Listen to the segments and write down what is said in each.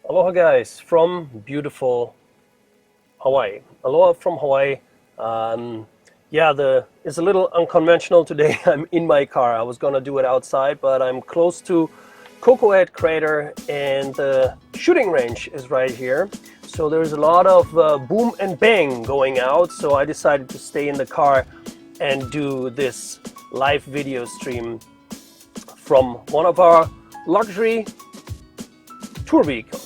Aloha guys from beautiful Hawaii. Aloha from Hawaii. It's a little unconventional today. I'm in my car. I was gonna do it outside, but I'm close to Cocohead Crater and the shooting range is right here. So there's a lot of boom and bang going out. So I decided to stay in the car and do this live video stream from one of our luxury tour vehicles.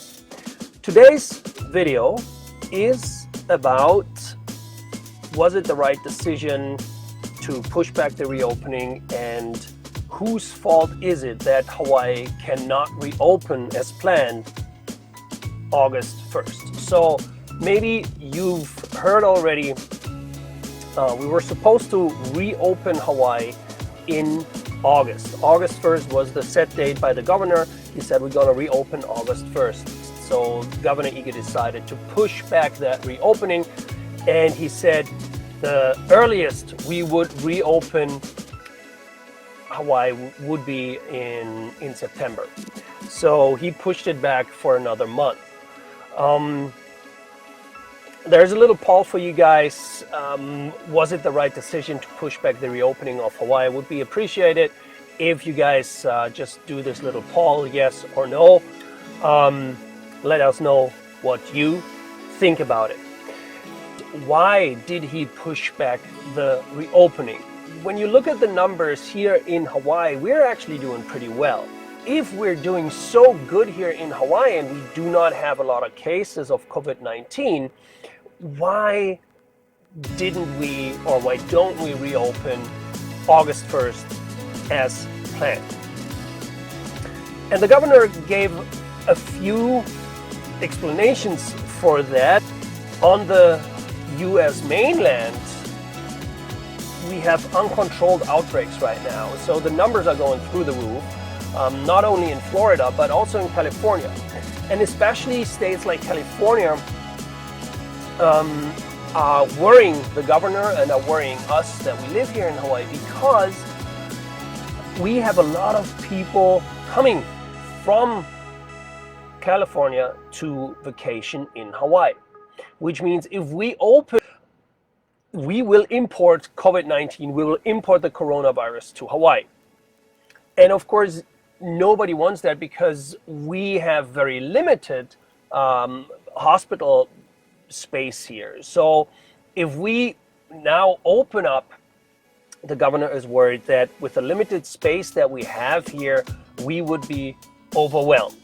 Today's video is about, was it the right decision to push back the reopening, and whose fault is it that Hawaii cannot reopen as planned August 1st? So maybe you've heard already, we were supposed to reopen Hawaii in August. August 1st was the set date by the governor. He said we're going to reopen August 1st. So Governor Ige decided to push back that reopening, and he said the earliest we would reopen Hawaii would be in September. So he pushed it back for another month. There's a little poll for you guys. Was it the right decision to push back the reopening of Hawaii? Would be appreciated if you guys just do this little poll, yes or no. Let us know what you think about it. Why did he push back the reopening? When you look at the numbers here in Hawaii, we're actually doing pretty well. If we're doing so good here in Hawaii and we do not have a lot of cases of COVID-19, why didn't we, or why don't we reopen August 1st as planned? And the governor gave a few explanations for that. On the US mainland, we have uncontrolled outbreaks right now. So the numbers are going through the roof, not only in Florida, but also in California. And especially states like California are worrying the governor and are worrying us that we live here in Hawaii, because we have a lot of people coming from California to vacation in Hawaii, which means if we open, we will import COVID-19, we will import the coronavirus to Hawaii. And of course, nobody wants that, because we have very limited hospital space here. So if we now open up, the governor is worried that with the limited space that we have here, we would be overwhelmed.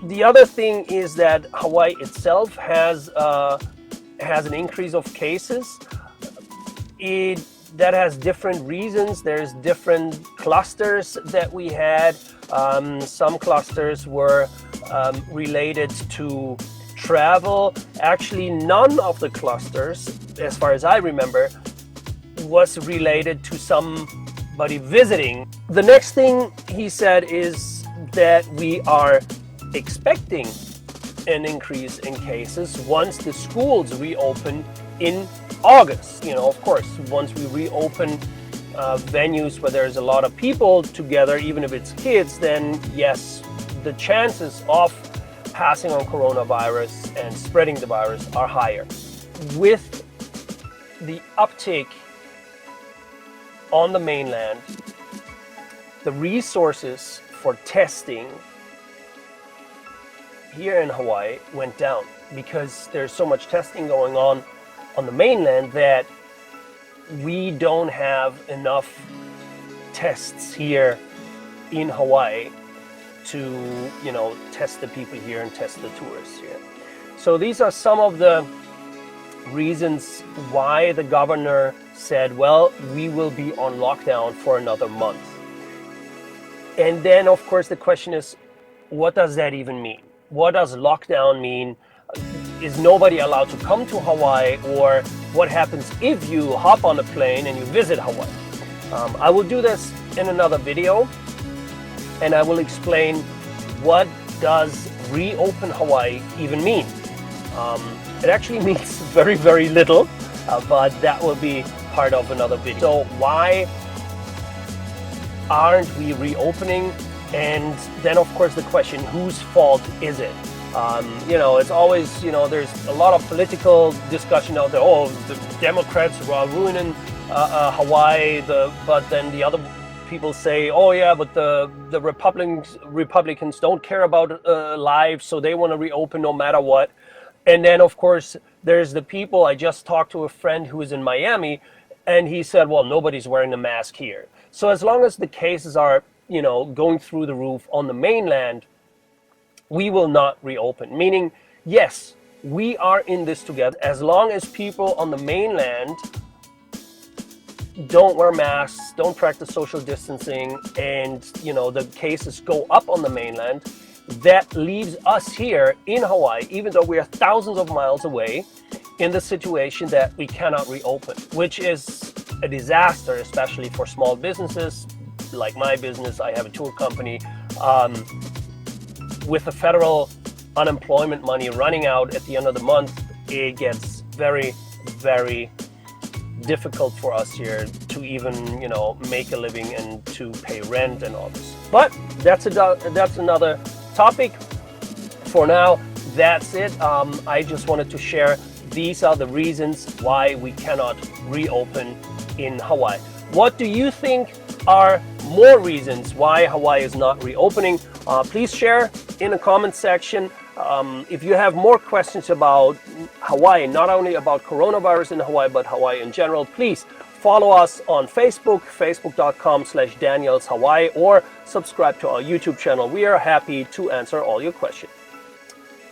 The other thing is that Hawaii itself has an increase of cases. That has different reasons. There's different clusters that we had. Some clusters were related to travel. Actually, none of the clusters, as far as I remember, was related to somebody visiting. The next thing he said is that we are expecting an increase in cases once the schools reopen in August. You know, of course, once we reopen venues where there's a lot of people together, even if it's kids, then yes, the chances of passing on coronavirus and spreading the virus are higher. With the uptake on the mainland, the resources for testing here in Hawaii went down, because there's so much testing going on the mainland that we don't have enough tests here in Hawaii to, you know, test the people here and test the tourists here. So these are some of the reasons why the governor said, well, we will be on lockdown for another month. And then, of course, the question is, what does that even mean? What does lockdown mean? Is nobody allowed to come to Hawaii? Or what happens if you hop on a plane and you visit Hawaii? I will do this in another video, and I will explain what does reopen Hawaii even mean. It actually means very, very little, but that will be part of another video. So why aren't we reopening? And then, of course, the question, whose fault is it? It's always, there's a lot of political discussion out there. Oh, the Democrats are ruining Hawaii, but then the other people say, oh yeah, but the Republicans don't care about lives, so they want to reopen no matter what. And then, of course, there's the people. I just talked to a friend who is in Miami, and he said, well, nobody's wearing a mask here. So as long as the cases are, going through the roof on the mainland, we will not reopen. Meaning, yes, we are in this together. As long as people on the mainland don't wear masks, don't practice social distancing, and the cases go up on the mainland, that leaves us here in Hawaii, even though we are thousands of miles away, in the situation that we cannot reopen, which is a disaster, especially for small businesses like my business. I have a tour company. With the federal unemployment money running out at the end of the month, it gets very, very difficult for us here to even, make a living and to pay rent and all this. But that's another topic. For now, that's it. I just wanted to share these are the reasons why we cannot reopen in Hawaii. What do you think are more reasons why Hawaii is not reopening? Please share in the comment section. If you have more questions about Hawaii, not only about coronavirus in Hawaii, but Hawaii in general, please follow us on Facebook, facebook.com/DanielsHawaii, or subscribe to our YouTube channel. We are happy to answer all your questions.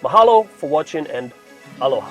Mahalo for watching and aloha.